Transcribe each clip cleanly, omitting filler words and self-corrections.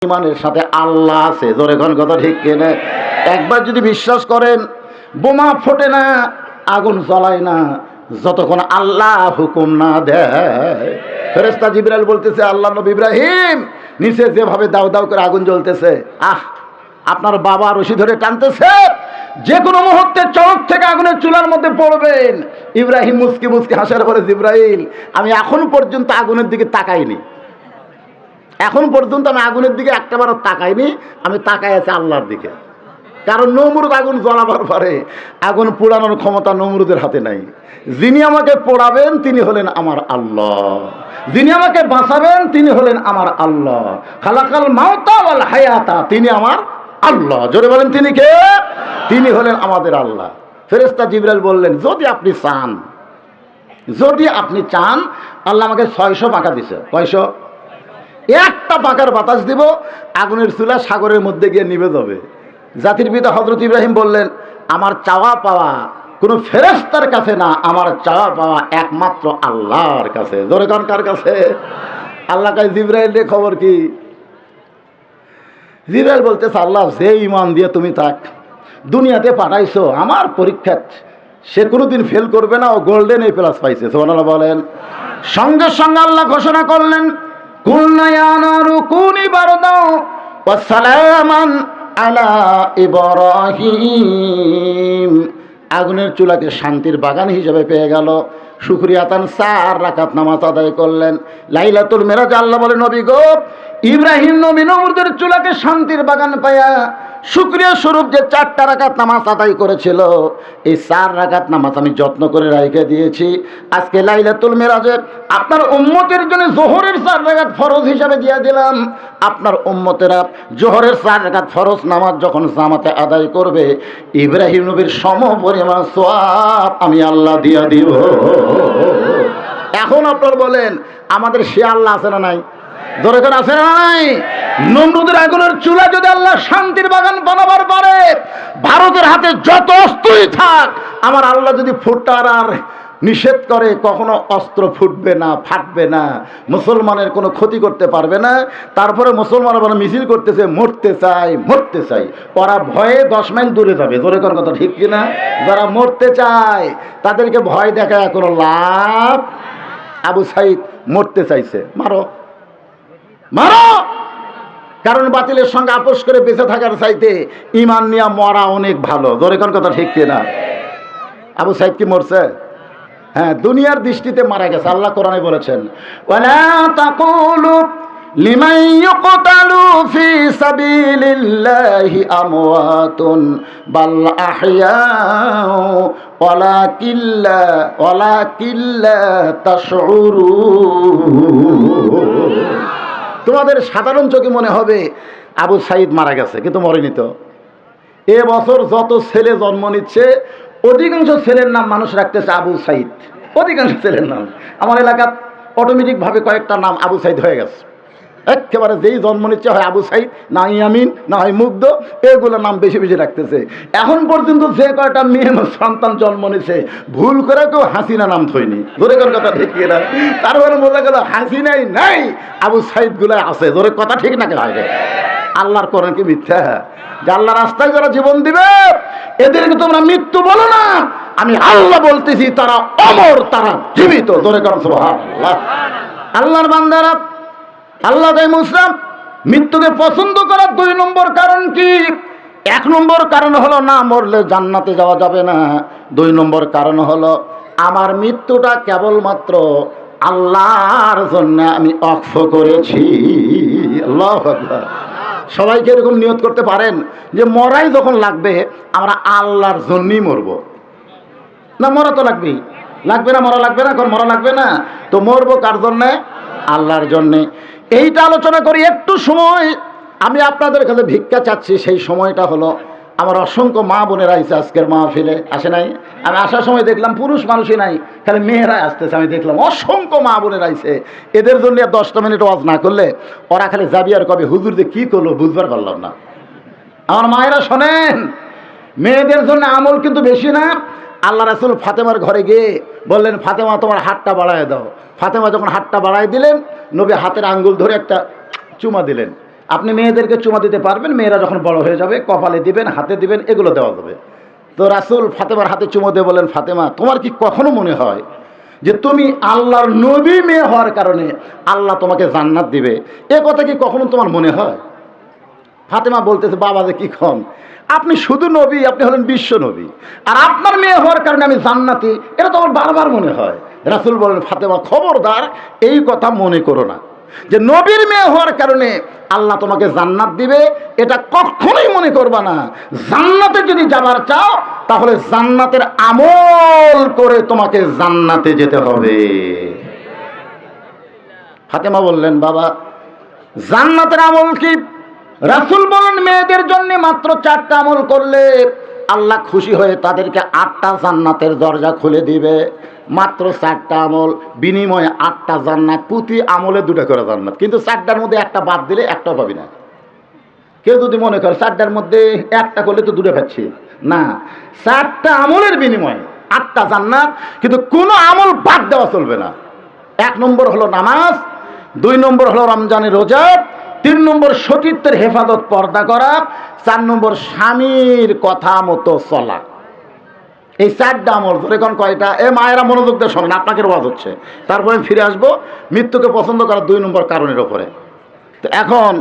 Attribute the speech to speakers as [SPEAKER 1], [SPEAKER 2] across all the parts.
[SPEAKER 1] ইমানের সাথে আল্লাহ আছে। জোরে কোন কথা ঠিক কিনা? একবার যদি বিশ্বাস করেন, বোমা ফোটে না, আগুন জ্বলায় না যতক্ষণ আল্লাহ হুকুম না দেয়। ফেরেশতা জিবরাইল বলতেছে, আল্লাহ নবী ইব্রাহিম, নিচে যেভাবে দাউ দাউ করে আগুন জ্বলতেছে, আপনার বাবা রশি ধরে টানতেছে, যে কোনো মুহূর্তে চোখ থেকে আগুনের চুলার মধ্যে পড়বেন। ইব্রাহিম মুস্কি মুস্কি হাসার পরে, জিবরাইল, আমি এখন পর্যন্ত আগুনের দিকে তাকাইনি, এখন পর্যন্ত আমি আগুনের দিকে একটাবারও তাকাইনি, আমি তাকাই আছি আল্লাহর দিকে। কারণ নমরুদ আগুন জ্বলাবার পরে আগুন পোড়ানোর ক্ষমতা নমরুদের হাতে নাই। যিনি আমাকে পোড়াবেন তিনি হলেন আমার আল্লাহ, যিনি আমাকে বাঁচাবেন তিনি হলেন আমার আল্লাহ। খালাকাল মাউতা ওয়াল হায়াতা, তিনি আমার আল্লাহ। জোরে বলেন, তিনি কে? তিনি হলেন আমাদের আল্লাহ। ফেরেশতা জিবরাইল বললেন, যদি আপনি চান, আল্লাহ আমাকে 600 পাকা দিছে। কয়শো? একটা পাকার বাতাস দিব, আগুনের চুলা সাগরের মধ্যে গিয়ে নিভে যাবে। জাতির পিতা হযরত ইব্রাহিম বললেন, আমার চাওয়া পাওয়া কোনো ফেরেশতার কাছে না, আমার চাওয়া পাওয়া একমাত্র আল্লাহর কাছে। জোরে কোন কার কাছে? আল্লাহ কয়, জিবরাইল রে খবর কি? জিবরাইল বলতেছে, আল্লাহ যে ইমান দিয়ে তুমি তাক দুনিয়াতে পাঠাইছো আমার পরীক্ষা, সে কোনোদিন ফেল করবে না, ও গোল্ডেন এ প্লাস পাইছে। সুবহানাল্লাহ বলেন। সঙ্গে সঙ্গে আল্লাহ ঘোষণা করলেন, কুলনা ইয়া নারু কুনি বারদাও ওয়া সালামান আলা ইব্রাহিম। আগুনের চুলাকে শান্তির বাগান হিসেবে পেয়ে গেল। শুকরিয়াতান 4 রাকাত নামাজ আদায় করলেন। লাইলাতুল মেরাজ আল্লাহ বলে, নবী গো, ইব্রাহিম নবী নমরুদের চুলাকে শান্তির বাগান পায়া শুকরিয়া স্বরূপ যে 4টা রাকাত নামাজ আদায় করেছিল, এই 4 রাকাত নামাজ আমি যত্ন করে রেখে দিয়েছি। আজকে লাইলাতুল মেরাজে আপনার উম্মতের জন্য জোহরের 4 রাকাত ফরজ হিসাবে দিয়ে দিলাম। আপনার উম্মতেরা জোহরের 4 রাকাত ফরজ নামাজ যখন জামাতে আদায় করবে, ইব্রাহিম নবীর সম পরিমাণ সওয়াব আমি আল্লাহ দিয়ে দিব। এখন আপনারা বলেন, আমাদের সে আল্লাহ আছে না নাই? জোরে করে আছে না নাই? নমরুদের আগুনের চুলা যদি আল্লাহ শান্তির বাগান বানাবার পারে, ভারতের হাতে যত অস্ত্রই থাক, আমার আল্লাহ যদি ফুটার আর নিষেধ করে, কখনো অস্ত্র ফুটবে না, ফাটবে না, মুসলমানের কোনো ক্ষতি করতে পারবে না। তারপরে মুসলমানরা মিছিল করতেছে, মরতে চাই মরতে চাই, ওরা ভয়ে 10 মাইল দূরে যাবে। জোরে কোন কথা ঠিক কিনা? যারা মরতে চায় তাদেরকে ভয় দেখায় কোনো লাভ। আবু সাইদ মরতে চাইছে, মারো মারো, কারণ বাতিলের সঙ্গে আপোষ করে বেঁচে থাকার চাইতে ঈমান নিয়ে মরা অনেক ভালো। জোরে কোন কথা ঠিক কিনা? আবু সাইদ কি মরছে? হ্যাঁ, দুনিয়ার দৃষ্টিতে মারা গেছে। আল্লাহ কোরআনে বলেছেন, ওয়ালা তাকুলু লিমান ইউকতালু ফি সাবিলিল্লাহি আমওয়াতুন বাল আহইয়াউ ওয়ালাকিল্লা তাশউরুন। তোমাদের সাধারণ চোখে মনে হবে আবু সাইদ মারা গেছে, কিন্তু মরেনি তো। এ বছর যত ছেলে জন্ম নিচ্ছে, অধিকাংশ ছেলের নাম মানুষ রাখতেছে আবু সাইদ। অধিকাংশ ছেলের নাম আমার এলাকার অটোমেটিকভাবে কয়েকটা নাম আবু সাইদ হয়ে গেছে। একেবারে যেই জন্ম নিচ্ছে, হয় আবু সাইদ, না ইয়ামিন, না হয় মুগ্ধ, এগুলো নাম বেশি বেশি রাখতেছে। এখন পর্যন্ত যে কয়টা মেয়ে সন্তান জন্ম নিচ্ছে, ভুল করে কেউ হাসিনা নাম থইনি। জোরে কোন কথা ঠিক কিনা? তারপরে বোঝা গেল হাসিনাই নাই, আবু সাইদ গুলা আছে। জোরে কথা ঠিক না কেন? আল্লাহর কোরআন কি মিথ্যা? যে আল্লাহ রাস্তায় যারা জীবন দিবে, এদেরকে তোমরা মৃত্যু বলো না, আমি আল্লাহ বলতেছি তারা অমর, তারা জীবিত। জোরে কোন সুবহানাল্লাহ। আল্লাহর বান্দারা, আল্লাহ তাই মুসলিম মৃত্যুকে পছন্দ করার 2 নম্বর কারণ কি? 1 নম্বর কারণ হলো, না মরলে জান্নাতে যাওয়া যাবে না। 2 নম্বর কারণ হলো, আমার মৃত্যুটা কেবলমাত্র আল্লাহর জন্য আমি ওয়াকফ করেছি। আল্লাহু আকবার। সবাইকে এরকম নিয়ত করতে পারেন যে মরাই যখন লাগবে, আমরা আল্লাহর জন্যই মরব। না, মরা তো লাগবেই। লাগবে না? মরা লাগবে না? মরা লাগবে না তো মরবো কার জন্যে? আল্লাহর জন্যে। এইটা আলোচনা করি। একটু সময় আমি আপনাদের কাছে ভিক্ষা চাচ্ছি। সেই সময়টা হলো, আমার অসংখ্য মা বোনেরা আইসে আজকের মাহফিলে, আসে নাই? আমি আসার সময় দেখলাম পুরুষ মানুষই নাই, খালি মেয়েরাই আসতেছে। আমি দেখলাম অসংখ্য মা বোনেরা আইসে। এদের জন্য 10টা মিনিট ওয়াজ না করলে ওরা খালি যাবি আর কবে হুজুর যে কী করলো বুঝবার পারলাম না। আমার মায়েরা শোনেন, মেয়েদের জন্য আমল কিন্তু বেশি না। আল্লাহ রাসূল ফাতেমার ঘরে গিয়ে বললেন, ফাতেমা তোমার হাতটা বাড়ায় দাও। ফাতেমা যখন হাতটা বাড়ায় দিলেন, নবী হাতের আঙ্গুল ধরে একটা চুমা দিলেন। আপনি মেয়েদেরকে চুমা দিতে পারবেন, মেয়েরা যখন বড় হয়ে যাবে কপালে দিবেন, হাতে দিবেন, এগুলো দেওয়া যাবে। তো রাসূল ফাতেমার হাতে চুমো দিয়ে বলেন, ফাতেমা তোমার কি কখনো মনে হয় যে তুমি আল্লাহর নবী মেয়ে হওয়ার কারণে আল্লাহ তোমাকে জান্নাত দিবে? এ কথা কি কখনো তোমার মনে হয়? ফাতেমা বলতেছে, বাবা যে কি কম, আপনি শুধু নবী, আপনি হলেন বিশ্ব নবী, আর আপনার মেয়ে হওয়ার কারণে আমি জান্নাতি, এটা তো আমার বারবার মনে হয়। রাসূল বলেন, ফাতেমা খবরদার এই কথা মনে করো না যে নবীর মেয়ে হওয়ার কারণে আল্লাহ তোমাকে জান্নাত দিবে, এটা কখনোই মনে করবা না। জান্নাতে যদি যাবার চাও তাহলে জান্নাতের আমল করে তোমাকে জান্নাতে যেতে হবে। ফাতেমা বললেন, বাবা জান্নাতের আমল কি? রাসূল বলেন, মেয়েদের জন্য মাত্র 4টা আমল করলে আল্লাহ খুশি হয়ে তাদেরকে 8টা জান্নাতের দরজা খুলে দিবে। মাত্র 4টা আমল, বিনিময়ে 8টা জান্নাত, প্রতি আমলে 2টা করে জান্নাত। কিন্তু 4টার মধ্যে একটা বাদ দিলে একটাও পাবি না। কেউ যদি মনে করে 4টার মধ্যে একটা করলে তো 2টা পাচ্ছি, না, 4টা আমলের বিনিময়ে 8টা জান্নাত, কিন্তু কোনো আমল বাদ দেওয়া চলবে না। 1 নম্বর হলো নামাজ, 2 নম্বর হলো রমজানের রোজা, 3 নম্বর সতীত্বের হেফাজত পর্দা করা, 4 নম্বর স্বামীর কথা মতো চলা। এই 4টা আমল। এখন কয়টা? এ মায়েরা মনোযোগ দিয়ে শোনেন, আপনাকে ওয়াজ হচ্ছে। তারপরে ফিরে আসবো মৃত্যুকে পছন্দ করার 2 নম্বর কারণের ওপরে। তো এখন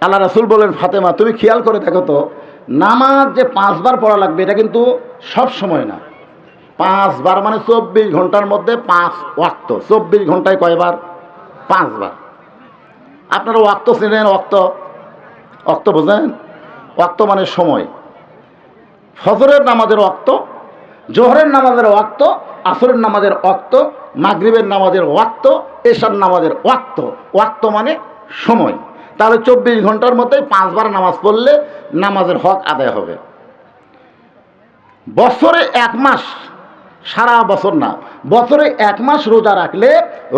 [SPEAKER 1] আল্লাহ রাসূল বলেন, ফাতেমা তুমি খেয়াল করে দেখো তো, নামাজ যে 5 বার পড়া লাগবে এটা কিন্তু সব সময় না। 5 বার মানে 24 ঘন্টার মধ্যে 5 ওয়াক্ত। 24 ঘন্টায় কয়বার? 5 বার। আপনারা ওয়াক্ত চেনেন? ওয়াক্ত বোঝেন? ওয়াক্ত মানে সময়। ফজরের নামাজের ওয়াক্ত, জোহরের নামাজের ওয়াক্ত, আসরের নামাজের ওয়াক্ত, মাগরিবের নামাজের ওয়াক্ত, এশার নামাজের ওয়াক্ত। ওয়াক্ত মানে সময়। তাহলে 24 ঘন্টার মধ্যে 5 বার নামাজ পড়লে নামাজের হক আদায় হবে। বছরে 1 মাস, সারা বছর না, বছরে 1 মাস রোজা রাখলে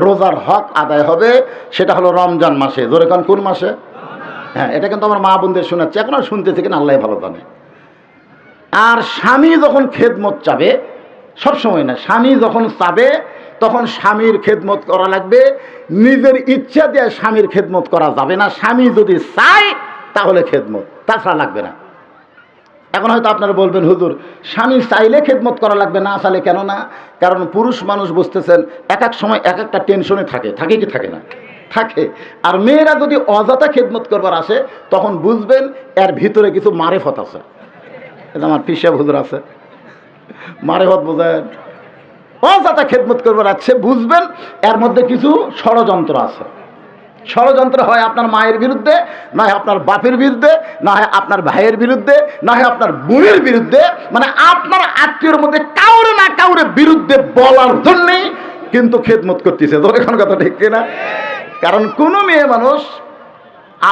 [SPEAKER 1] রোজার হক আদায় হবে। সেটা হলো রমজান মাসে। জোরে কান, কোন মাসে? হ্যাঁ, এটা কিন্তু আমার মা বোনদের শোনাচ্ছে, এখন আর শুনতে থেকে না, আল্লাহ ভালো জানে। আর স্বামী যখন খেদমত চাবে, সবসময় না, স্বামী যখন চাবে তখন স্বামীর খেদমত করা লাগবে। নিজের ইচ্ছা দিয়ে স্বামীর খেদমত করা যাবে না। স্বামী যদি চায় তাহলে খেদমত, তাছাড়া লাগবে না। এখন হয়তো আপনারা বলবেন, হুজুর স্বামী চাইলে খেদমত করা লাগবে, না চাইলে কেন না? কারণ পুরুষ মানুষ বুঝতেছেন এক এক সময় এক একটা টেনশনে থাকে কি থাকে না? থাকে। আর মেয়েরা যদি অযথা খেদমত করবার আসে তখন বুঝবেন এর ভিতরে কিছু মারেফত আছে। এটা আমার পিসা হুজুর আছে, মারেফত বোঝেন। অযথা খেদমত করবার আছে, বুঝবেন এর মধ্যে কিছু ষড়যন্ত্র আছে। ষড়যন্ত্র হয় আপনার মায়ের বিরুদ্ধে, না হয় আপনার বাপের বিরুদ্ধে, না হয় আপনার ভাইয়ের বিরুদ্ধে, না হয় আপনার বোনের বিরুদ্ধে, মানে আপনার আত্মীয়র মধ্যে কাউরে না কাউরে বিরুদ্ধে বলার জন্যেই কিন্তু খেদমত করতেছে। এখন কথা ঠিক কিনা? কারণ কোন মেয়ে মানুষ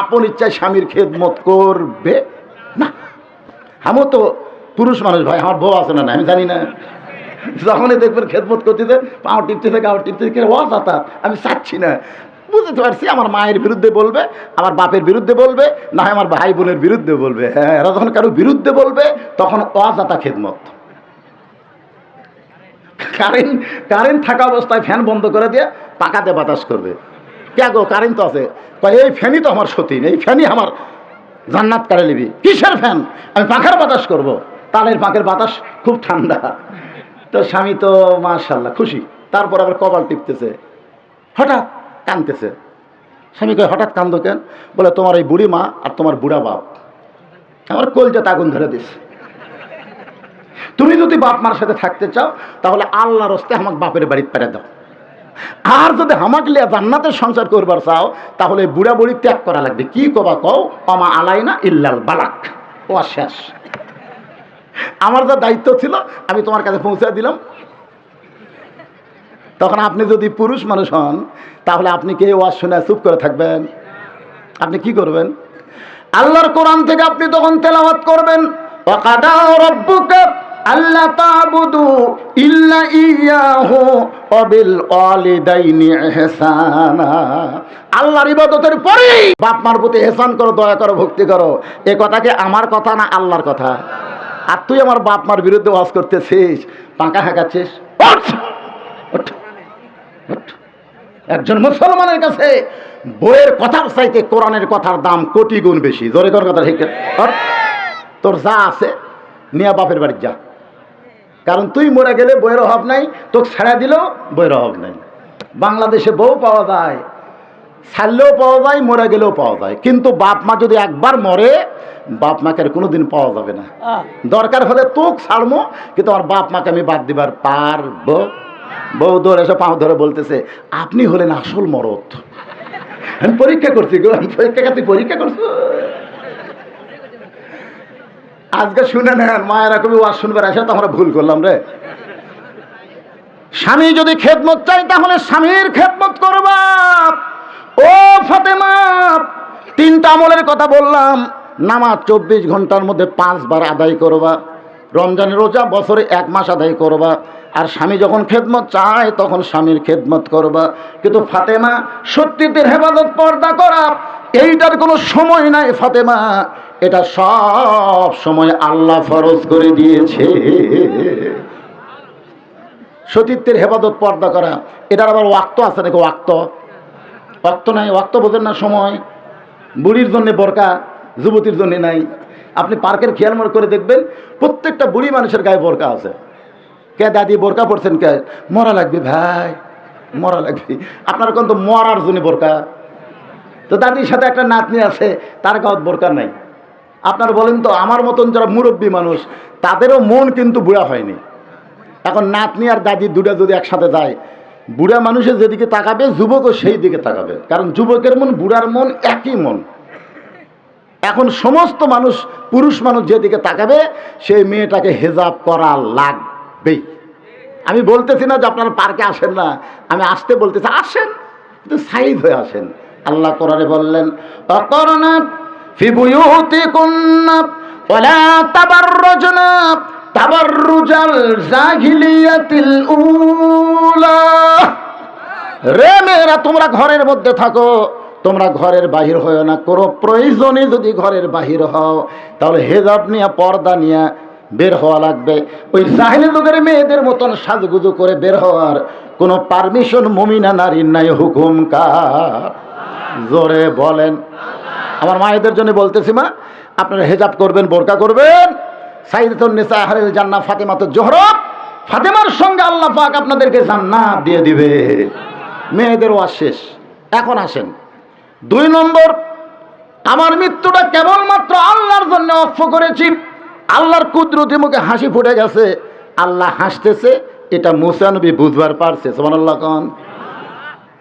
[SPEAKER 1] আপন ইচ্ছায় স্বামীর খেদমত করবে না। আমিও তো পুরুষ মানুষ ভাই, আমার বউ আছে না, আমি জানি না। যখনই দেখবেন খেদমত করতেছে, পাও টিপতেছে, গাও টিপতেছে, অযথা, আমি চাচ্ছি না। বুঝতে পারছি আমার মায়ের বিরুদ্ধে বলবে, আমার বাপের বিরুদ্ধে বলবে, না হয় আমার ভাই বোনের বিরুদ্ধে বলবে। হ্যাঁ, এরা যখন কারো বিরুদ্ধে বলবে তখন অযথা খেদমত। কারেন্ট থাকা অবস্থায় ফ্যান বন্ধ করে দিয়ে পাকাতে বাতাস করবে। কে গো, কারেন্ট তো আছে, এই ফ্যানই তো আমার সতীন, এই ফ্যানই আমার জান্নাত কারে নিবি। কিসের ফ্যান? আমি পাখার বাতাস করব। তালের পাখের বাতাস খুব ঠান্ডা। তো স্বামী তো মাশাআল্লাহ খুশি। তারপর আবার কপাল টিপতেছে, হঠাৎ কাঁদতেছে। স্বামী কয়, হঠাৎ কান্দো কেন? বলে, তোমার এই বুড়ি মা আর তোমার বুড়া বাপ আমার কলজাতে আগুন ধরে দিছে। তুমি যদি বাপ মার সাথে থাকতে চাও তাহলে আল্লাহর হস্তে আমাকে বাপের বাড়িতে পেরে দাও। আর যদি আমাকে লিয়া জান্নাতের সংসার করবার চাও তাহলে বুড়া বুড়ি ত্যাগ করা লাগবে। কি কবা কও, আমা আলাইনা ইল্লাল বালাক। ও শেষ। আমার যা দায়িত্ব ছিল আমি তোমার কাছে পৌঁছে দিলাম। তখন আপনি যদি পুরুষ মানুষ হন তাহলে আপনি কে ওয়াজ শুনে চুপ করে থাকবেন? আপনি কি করবেন? আল্লাহর কোরআন থেকে আপনি তখন তেলাওয়াত করবেন, ওয়াকাদা রাব্বুকা আল্লা তা'বুদু ইল্লা ইয়াহু ওয়া বিল ওয়ালিদাইনি ইহসানা। আল্লাহর ইবাদতের পরে বাপ মার প্রতি ইহসান করো, দয়া করো, ভক্তি করো। এ কথা কি আমার কথা না আল্লাহর কথা? আর তুই আমার বাপ মার বিরুদ্ধে ওয়াজ করতেছিস, পাকা হাঁকাচ্ছিস। একজন মুসলমানের কাছে বইয়ের কথার চাইতে কোরআনের কথার দাম কোটি গুণ বেশি। জোরে কর কথা ঠিক। তোর যা আছে নিয়া বাপের বাড়ি যা, কারণ তুই মরে গেলে বইয়ের অভাব নাই, তোকে ছেড়া দিলেও বইয়ের অভাব নাই। বাংলাদেশে বউ পাওয়া যায়, ছাড়লেও পাওয়া যায়, মরে গেলেও পাওয়া যায়, কিন্তু বাপ মা যদি একবার মরে বাপ মাকে আর কোনোদিন পাওয়া যাবে না। দরকার হলে তোকে ছাড়বো, কিন্তু আমার বাপ মাকে আমি বাদ দিবার পারবো। বউ ধরে এসে পাও ধরে বলতেছে, আপনি হলেন আসল মরদ। আমি পরীক্ষা করছি গো, আমি পরীক্ষা করছো। আজকে শুনে নেন মায়েরা কবি ওয়াজ শুনবার আসে তো আমরা ভুল করলাম রে। স্বামী যদি খেদমত চাই তাহলে স্বামীর খেদমত করবা। ও ফাতেমা, 3টা আমলের কথা বললাম। নামাজ 24 ঘন্টার মধ্যে 5 বার আদায় করবা। রমজানের রোজা বছরে 1 মাস আদায় করবা। আর স্বামী যখন খেদমত চায় তখন স্বামীর খেদমত করবা। কিন্তু ফাতেমা, সত্যিতে হেফাজত পর্দা করা এইটার কোনো সময় নাই ফাতেমা, এটা সব সময় আল্লাহ ফরজ করে দিয়েছে। সতীত্বের হেফাজত পর্দা করা, এটার আবার ওয়াক্ত আছে নাকি? ওয়াক্ত নাই, ওয়াক্ত বোঝেন না সময়। বুড়ির জন্য বোরকা, যুবতীর জন্য নাই। আপনি পার্কের খেয়াল করে দেখবেন প্রত্যেকটা বুড়ি মানুষের গায়ে বোরকা আছে। কে দাদি বোরকা পড়ছেন? কে? মরা লাগবে ভাই, মরা লাগবে। আপনার কোন তো মরার জন্য বোরকা। তো দাদির সাথে একটা নাতনি আছে, তার গায়ে বোরকা নাই। আপনারা বলেন তো, আমার মতন যারা মুরব্বী মানুষ তাদেরও মন কিন্তু বুড়া হয়নি। এখন নাতনি আর দাদি দুটা যদি একসাথে যায়, বুড়া মানুষের যেদিকে তাকাবে যুবকও সেই দিকে তাকাবে, কারণ যুবকের মন বুড়ার মন একই মন। এখন সমস্ত মানুষ, পুরুষ মানুষ যেদিকে তাকাবে সেই মেয়েটাকে হেজাব করা লাগবেই। আমি বলতেছি না যে আপনারা পার্কে আসেন না, আমি আসতে বলতেছি আসেন, কিন্তু সাইড হয়ে আসেন। আল্লাহ কোরআনে বললেন, অকরনা ফি বুয়ুতিকুন্না ওয়ালা তাবাররুজনা তাবাররুজাল জাহিলিয়াতিল উলা। রে মেয়েরা, তোমরা ঘরের মধ্যে থাকো, তোমরা ঘরের বাহির হও না। কোনো প্রয়োজনে যদি ঘরের বাহির হও তাহলে হেজাব নিয়ে, পর্দা নিয়ে বের হওয়া লাগবে। ওই জাহিলি যুগের মেয়েদের মতন সাজগুজু করে বের হওয়ার কোনো পারমিশন মুমিনা নারীর নাই। হুকুম কার? জোরে বলেন। আমার মায়েদের জন্য বলতেছি, মা আপনারা হেজাব করবেন, বোরকা করবেন। সাইয়্যিদাতুন নিসা আহলিল জান্নাহ ফাতেমাতুজ জোহরা, ফাতেমার সঙ্গে আল্লাহ পাক আপনাদেরকে জান্নাত দিয়ে দিবে। মেয়েদের ওয়াজ শেষ। এখন আসেন 2 নম্বর, আমার মৃত্যুটা কেবলমাত্র আল্লাহর জন্য অক্ষ করেছি। আল্লাহর কুদরতি মুখে হাসি ফুটে গেছে, আল্লাহ হাসতেছে, এটা মুসা নবী বুঝবার পারছে। সুবহানাল্লাহ কোন।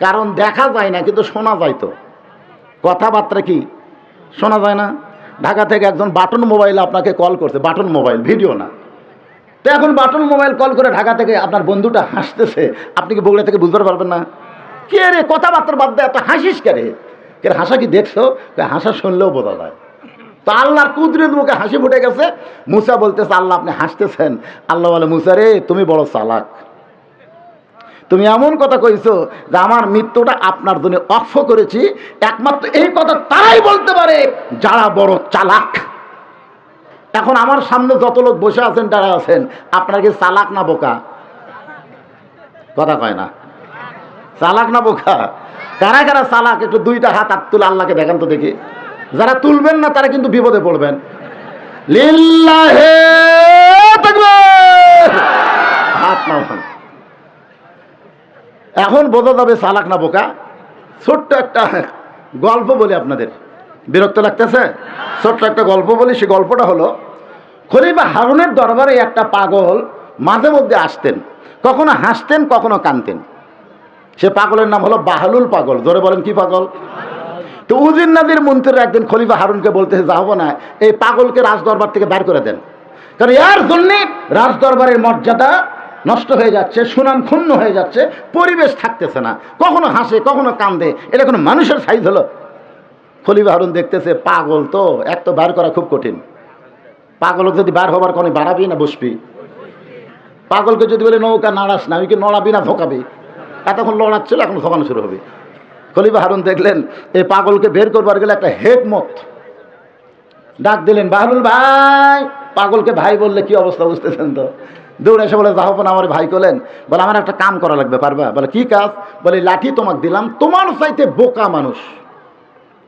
[SPEAKER 1] কারণ দেখা যায় না, কিন্তু শোনা যায়। তো কথাবার্তা কি শোনা যায় না? ঢাকা থেকে একজন বাটন মোবাইল আপনাকে কল করছে, বাটন মোবাইল, ভিডিও না। তো এখন বাটন মোবাইল কল করে ঢাকা থেকে আপনার বন্ধুটা হাসতেছে, আপনি কি বগুড়া থেকে বুঝতে পারবেন না? কে রে, কথাবার্তার বাদ দেয়, এত হাসিস কে রে? কে হাসা কি দেখছো? হাসা শুনলেও বোঝা যায়। তো আল্লাহর কুদরত মুখে হাসি ফুটে গেছে। মুসা বলতেছে, আল্লাহ আপনি হাসতেছেন। আল্লাহ বলে, মুসা রে, তুমি বড় চালাক, তুমি এমন কথা কইছো যে আমার মৃত্যুটা আপনার জন্য অক্ষ করেছি। একমাত্র এই কথা তারাই বলতে পারে যারা বড় চালাক। এখন আমার সামনে যত লোক বসে আছেন, তারা আছেন, আপনার কি চালাক না বোকা? কথা কয় না, চালাক না বোকা? কারা কারা চালাক একটু 2টা হাত তুলে আল্লাহকে দেখান তো দেখি। যারা তুলবেন না তারা কিন্তু বিপদে পড়বেন। লিল্লাহে তাকবীর, হাত নামান। এখন বোঝা যাবে চালাক না বোকা। ছোট্ট একটা গল্প বলি আপনাদের, বিরক্ত লাগতেছে? ছোট্ট একটা গল্প বলি। সে গল্পটা হলো, খলিফা হারুনের দরবারে একটা পাগল মাঝে মধ্যে আসতেন, কখনো হাসতেন কখনো কাঁদতেন। সে পাগলের নাম হলো বাহলুল পাগল। জোরে বলেন, কি পাগল? তো উজির নাদির মন্ত্রীরা একদিন খলিফা হারুনকে বলতেছে, যাবো না, এই পাগলকে রাজদরবার থেকে বের করে দেন, কারণ এর জন্যে রাজদরবারের মর্যাদা নষ্ট হয়ে যাচ্ছে, সুনাম ক্ষুণ্ণ হয়ে যাচ্ছে, পরিবেশ থাকতেছে না, কখনো হাসে কখনো কান্দে, এটা কোনো মানুষের সাইজ হলো? খলিফা হারুন দেখতেছে পাগল তো, এক তো বার করা খুব কঠিন। পাগলকে যদি বার হবার কোনো বাড়াবি না বসবি? পাগলকে যদি বলে নৌকা নাড়াস না, ওই কি নড়াবি না ধোকাবি? এতক্ষণ লড়াচ্ছিল, এখন ধোকানো শুরু হবে। খলিফা হারুন দেখলেন এই পাগলকে বের করবার গেলে একটা হেকমত, ডাক দিলেন, বাহলুল ভাই। পাগলকে ভাই বললে কি অবস্থা বুঝতেছেন তো? দৌড়ে এসে বলে জাহাপনা আমার ভাই করলেন, বলে আমার একটা কাম করা লাগবে, পারবা? বলে কি কাজ? বলে লাঠি তোমাকে দিলাম, তোমার চাইতে বোকা মানুষ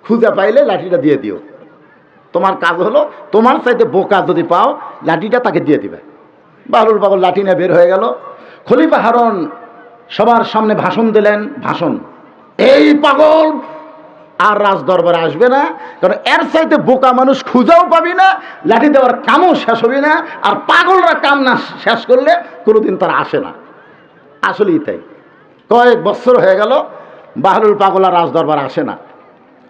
[SPEAKER 1] খুঁজে পাইলে লাঠিটা দিয়ে দিও। তোমার কাজ হলো তোমার চাইতে বোকা যদি পাও লাঠিটা তাকে দিয়ে দিবে। বাহলুল পাগল লাঠি নিয়ে বের হয়ে গেল। খলিফা হারুন সবার সামনে ভাষণ দিলেন। ভাষণ, এই পাগল আর রাজ দরবারে আসবে না, কারণ এর চাইতে বোকা মানুষ খুঁজাও পাবি না, লাঠি দেওয়ার কামও শেষ হবে না, আর পাগলরা কাম না শেষ করলে কোনোদিন তারা আসে না। আসলেই তাই। কয়েক বছর হয়ে গেল বাহলুল পাগল আর রাজ দরবার আসে না।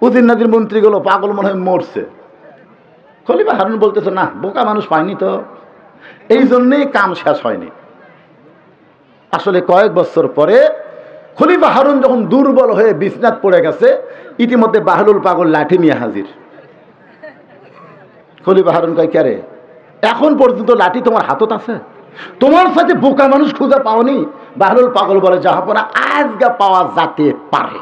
[SPEAKER 1] উজির নাজির মন্ত্রীগুলো পাগল মনে হয় মরছে। খলিফা হারুন বলতেছে, না বোকা মানুষ পায়নি তো, এই জন্যেই কাম শেষ হয়নি। আসলে কয়েক বছর পরে খলিফা হারুন যখন দুর্বল হয়ে বিছনাত পড়ে গেছে, ইতিমধ্যে বাহলুল পাগল লাঠি নিয়ে হাজির। খলিফা হারুন কয়, কে রে, এখন পর্যন্ত লাঠি তোমার হাতত আছে? তোমার সাথে বোকা মানুষ খুঁজে পাওনি? বাহলুল পাগল বলে, জাহাপনা আজগা পাওয়া যেতে পারে।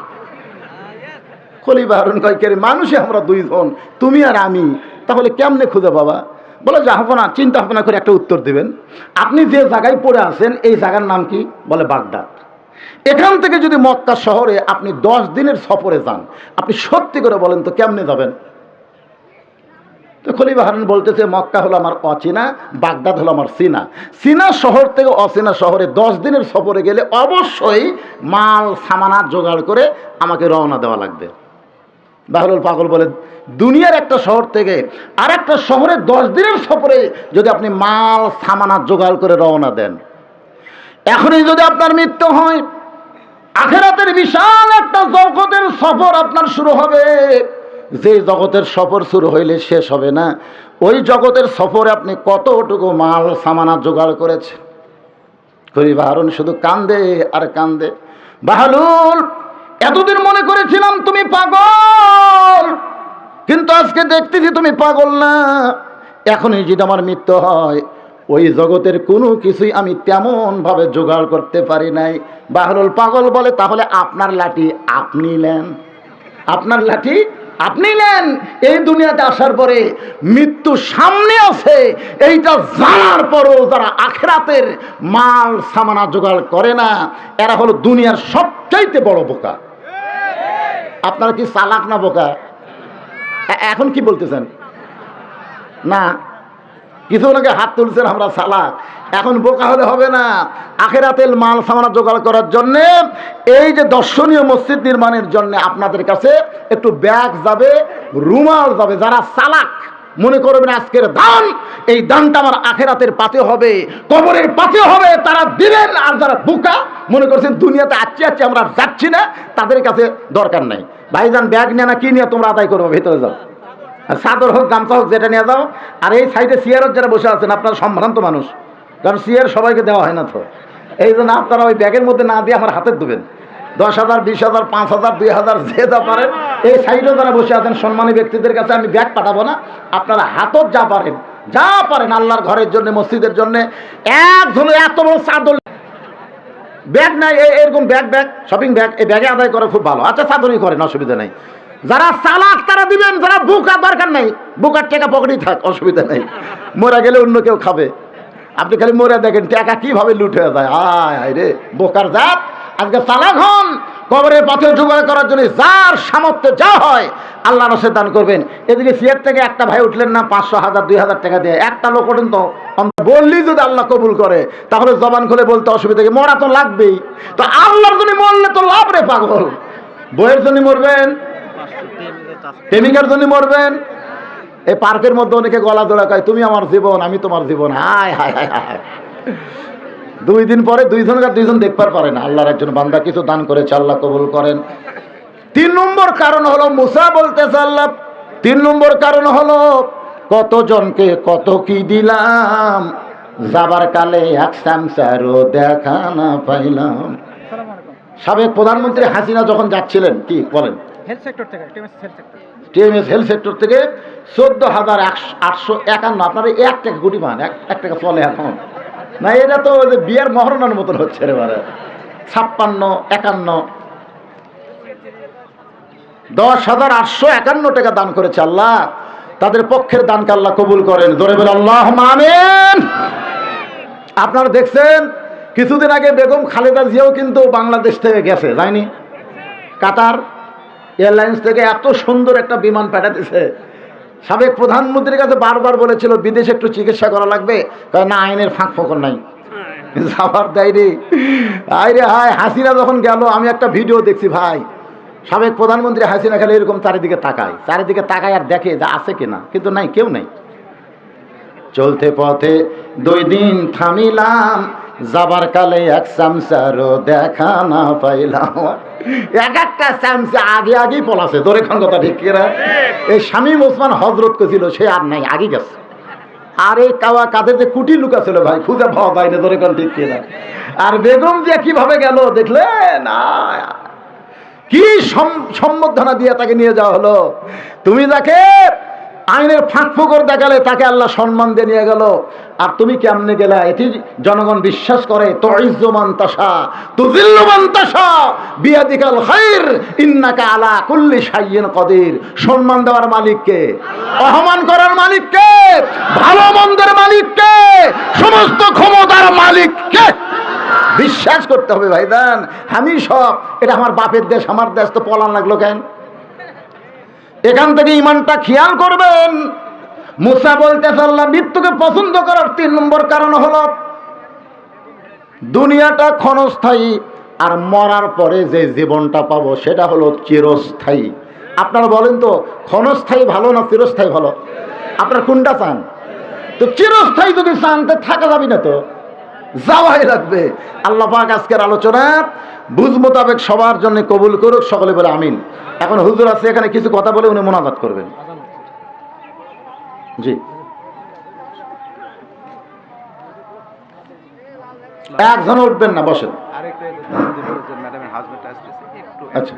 [SPEAKER 1] খলিফা হারুন কয়, কে রে, মানুষে আমরা দুইজন, তুমি আর আমি, তাহলে কেমনে খুঁজে পাবা? বলে, জাহাপনা চিন্তা ভাবনা করে একটা উত্তর দিবেন। আপনি যে জায়গায় পড়ে আছেন এই জায়গার নাম কি? বলে, বাগদাদ। এখান থেকে যদি মক্কা শহরে আপনি 10 দিনের সফরে যান, আপনি সত্যি করে বলেন তো কেমনে যাবেন? তো খলিফা হারুন বলতেছে, মক্কা হলো আমার অচেনা, বাগদাদ হলো আমার চীনা। চীনা শহর থেকে অচেনা শহরে 10 দিনের সফরে গেলে অবশ্যই মাল সামানা জোগাড় করে আমাকে রওনা দেওয়া লাগবে। বাহলুল পাগল বলে, দুনিয়ার একটা শহর থেকে আর একটা শহরে 10 দিনের সফরে যদি আপনি মাল সামানা জোগাড় করে রওনা দেন, এখনই যদি আপনার মৃত্যু হয়, আখিরাতের বিশাল একটা জগতের সফর আপনার শুরু হবে। যে জগতের সফর শুরু হইলে শেষ হবে না, ওই জগতের সফরে আপনি কতটুকু মাল সামানা জোগাড় করেছেন। খলিফা হারুন শুধু কান্দে আর কান্দে। বাহলুল, এতদিন মনে করেছিলাম তুমি পাগল, কিন্তু আজকে দেখতেছি তুমি পাগল না। এখনই যদি আমার মৃত্যু হয়, ওই জগতের কোনো কিছুই আমি তেমন ভাবে জোগাড় করতে পারি নাই। বাহলুল পাগল বলে, তাহলে আপনার লাঠি আপনি নেন, আপনার লাঠি আপনি নেন। এই দুনিয়াতে আসার পরে মৃত্যু সামনে আছে এইটা জানার পরও যারা আখিরাতের মাল সামানা জোগাড় করে না, এরা হলো দুনিয়ার সবচাইতে বড় বোকা। আপনারা কি চালাক না বোকা? এখন কি বলতেছেন? না, কিছু লোকে হাত তুলছেন আমরা চালাক। এখন বোকা হলে হবে না। আখিরাতের মাল সামানা জোগাড় করার জন্যে, এই যে দর্শনীয় মসজিদ নির্মাণের জন্য আপনাদের কাছে একটু ব্যাগ যাবে, রুমাল যাবে। যারা চালাক মনে করবেন আজকের দান, এই দানটা আমার আখিরাতের পাতে হবে, কবরের পাতে হবে, তারা দিবেন। আর যারা বোকা মনে করছেন দুনিয়াতে আচ্ছি আচ্ছি আমরা যাচ্ছি না, তাদের কাছে দরকার নাই। ভাইজান ব্যাগ নিয়ে না কি নিয়ে তোমরা আদায় করবো, ভেতরে যাও, চাদর হোক গামছা হোক যেটা নিয়ে যাও। আর এই সাইডে চেয়ারত যারা বসে আছেন আপনারা সম্ভ্রান্ত মানুষ, কারণ চেয়ার সবাইকে দেওয়া হয় না তো, এই জন্য আপনারা ওই ব্যাগের মধ্যে না দিয়ে আমার হাতে দেবেন। 10,000, 20,000, 5,000, 2,000 যে যা পারেন। এই সাইডেও যারা বসে আছেন সম্মানী ব্যক্তিদের কাছে আমি ব্যাগ পাঠাবো না, আপনারা হাতত যা পারেন যা পারেন আল্লাহর ঘরের জন্য, মসজিদের জন্য। একজন এত বড় চাদর ব্যাগ নাই, এরকম ব্যাগ শপিং ব্যাগ, এই ব্যাগে আদায় করা খুব ভালো। আচ্ছা চাদরই করেন, অসুবিধা নেই। যারা চালাক তারা দিবেন, যারা বোকা দরকার নাই, বোকার টাকা পকেটেই থাক, অসুবিধা নেই। মরে গেলে অন্য কেউ খাবে, আপনি খালি মরে দেখেন টাকা কিভাবে লুট হয়ে যায়। আয় হায় রে বোকার জাত, আজকে চালাক হন। কবরের পথে জোগাড় করার জন্য যার সামর্থ্য যা হয় আল্লাহ রসে দান করবেন। এদিকে সিয়ার থেকে একটা ভাই উঠলেন না 500, 1000, 2000 টাকা দিয়ে, একটা লোক ওঠেন তো, বললেই যদি আল্লাহ কবুল করে তাহলে জবান খুলে বলতে অসুবিধা কি? মরা তো লাগবেই। তো আল্লাহর জন্য মরলে তো লাভ রে পাগল। বইয়ের জন্য মরবেন, প্রেমিকার জন্য মরবেন। এই পার্কের মধ্যে অনেকে গলা ধরা কয়, তুমি আমার জীবন আমি তোমার জীবন। হায় হায় হায় হায়, 2 দিন পরে দুইজন দেখবার পারে না। আল্লাহর একজন বান্দা কিছু দান করেছে, আল্লাহ কবুল করেন। 3 নম্বর কারণ হলো, মুসা বলতেছে আল্লাহ 3 নম্বর কারণ হলো, কতজনকে কত কি দিলাম, যাবার কালে এক চামচারও দেখা না পাইলাম। সাবেক প্রধানমন্ত্রী হাসিনা যখন যাচ্ছিলেন, কি বলেন,
[SPEAKER 2] হেলথ সেক্টর থেকে,
[SPEAKER 1] টিএমএস হেলথ সেক্টর থেকে 14,851, আপনারা 1 টাকা কোটি পান, 1 টাকা চলে এখন না। এটা তো বিয়ার মহরণার মতন হচ্ছে রে বারে। 56, 51, 10,851 টাকা দান করেছে আল্লাহ। তাদের পক্ষের দানকে আল্লাহ কবুল করেন। জোরে বলে আল্লাহুম্মা আমিন। আপনারা দেখছেন কিছুদিন আগে বেগম খালেদা জিয়াও কিন্তু বাংলাদেশ থেকে গেছে, যায়নি? কাতার এয়ারলাইন্স থেকে এত সুন্দর একটা বিমান পাঠাতেছে। সাবেক প্রধানমন্ত্রীর কাছে বারবার বলেছিল বিদেশে একটু চিকিৎসা করা লাগবে, না আইনের ফাঁক ফোকর নাই, যাবার দেয়নি। আরে হায়, হাসিনা যখন গেল আমি একটা ভিডিও দেখছি ভাই, সাবেক প্রধানমন্ত্রী হাসিনা খালি এরকম চারিদিকে তাকায় আর দেখে যে আছে কিনা, কিন্তু নাই, কেউ নাই। চলতে পথে 2 দিন থামিলাম, যাবার কালে এক চামচারও দেখা না পাইলাম। এক একটা চামচা আগেই পলাছে, তোর এখন কথা ঠিক কিনা? এই শামীম ওসমান হজরত ছিল, সে আর নাই, আগে গেছে। আর এই কাদের যে কুটি লুকা ছিল ভাই, খুঁজে পাওয়া যায় না, তোর এখন ঠিক কিনা? আর বেগম যে কিভাবে গেল দেখলেন, কি সম্বর্ধনা দিয়ে তাকে নিয়ে যাওয়া হলো। তুমি যাকে আইনের ফাঁক ফোকর দেখালে তাকে আল্লাহ সম্মান দিয়ে নিয়ে গেল, আর তুমি কেমনে গেলা? এটি জনগণ বিশ্বাস করে। তুইজ্জু মান তাশা তুযিল্লু মান তাশা বিয়াদিকাল খায়র ইন্নাকা আলা কুল্লি শাইইন কাদির। সম্মান দেওয়ার মালিক কে? অপমান করার মালিক কে? ভালো মন্দের মালিক কে? সমস্ত ক্ষমতার মালিক কে? বিশ্বাস করতে হবে ভাইদান। আমি সব, এটা আমার বাপের দেশ, আমার দেশ, তো পলান লাগলো কেন? এখান থেকে ইমানটা খেয়াল করবেন। মুসা বলতেছে আল্লাহ মৃত্যুকে পছন্দ করার 3 নম্বর কারণ হলো দুনিয়াটা ক্ষণস্থায়ী, আর মরার পরে যে জীবনটা পাবো সেটা হলো চিরস্থায়ী। আপনারা বলেন তো, ক্ষণস্থায়ী ভালো না চিরস্থায়ী ভালো? আপনারা কোনটা চান? তো চিরস্থায়ী যদি চান তো থাকা যাবে না, তো যাওয়াই লাগবে। আল্লাহ পাক আজকের আলোচনা বুঝ মোতাবেক সবার জন্য কবুল করুক, সকলে বলে আমিন। এখন হুজুর আছে এখানে, কিছু কথা বলে উনি মোনাজাত করবেন। জি, একজন উঠবেন না, বসেন।
[SPEAKER 2] আরেকটা ম্যাডামের হাজবেন্ড আসছে একটু।
[SPEAKER 1] আচ্ছা।